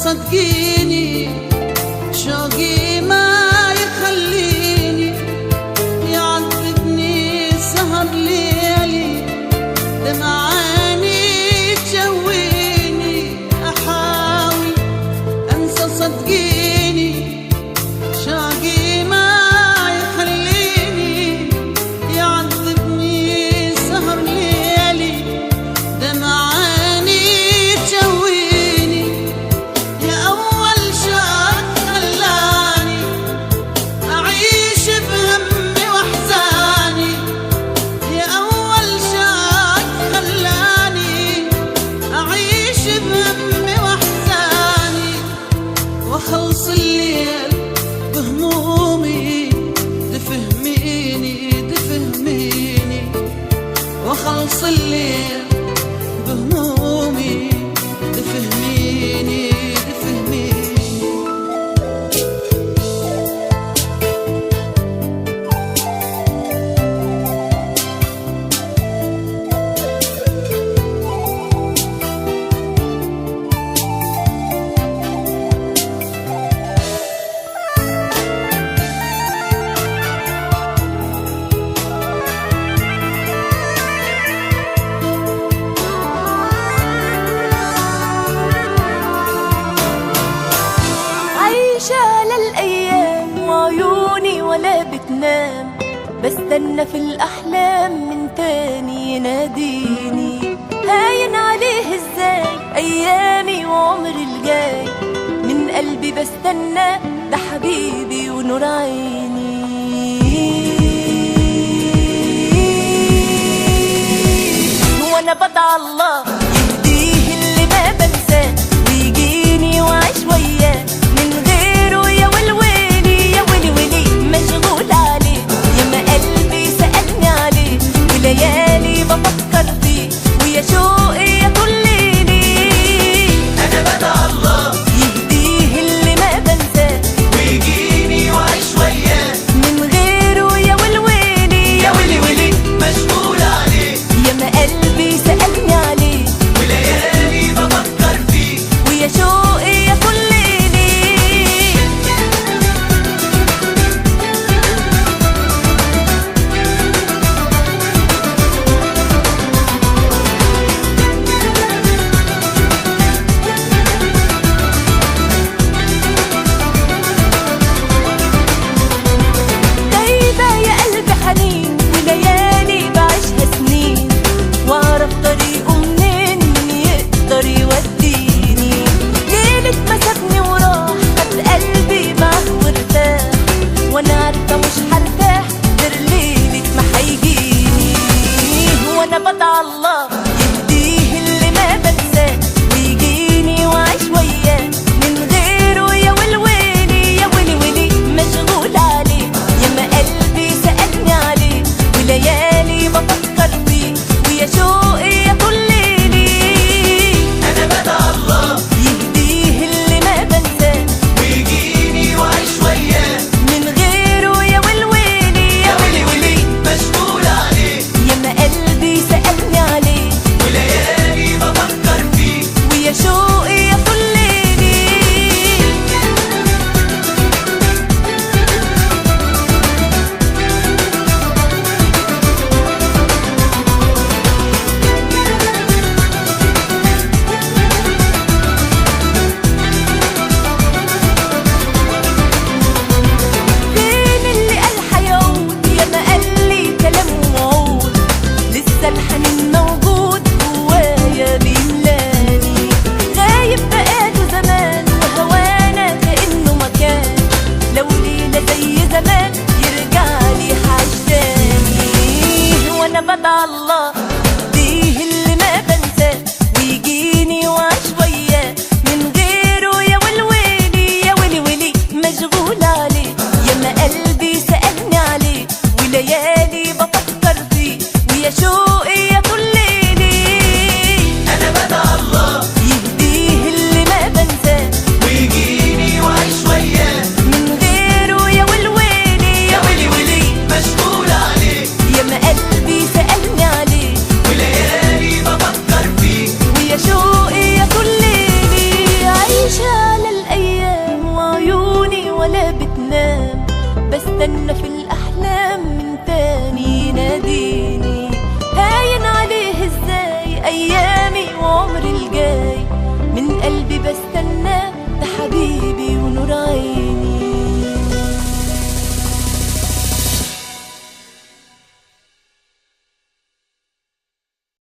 صدقيني شوقي ما يخليني يعذبني سهر ليالي دمع عيني تجويني أحاول أنسى صدقيني شوقي ما يخليني يعذبني سهر ليالي دمع عيني تجويني يا أول شوق خلاني أعيش بهمي وأحزاني يا أول شوق خلاني أعيش بهمي وأحزاني وأخلص الليل بهمومي تفهميني وأخلص الليل بهمومي تفهميني ولا بتنام بستنى في الأحلام من تاني يناديني هاين عليه ازاي أيامي وعمري الجاي من قلبي بستنى ده حبيبي ونور عيني وأنا بدعى الله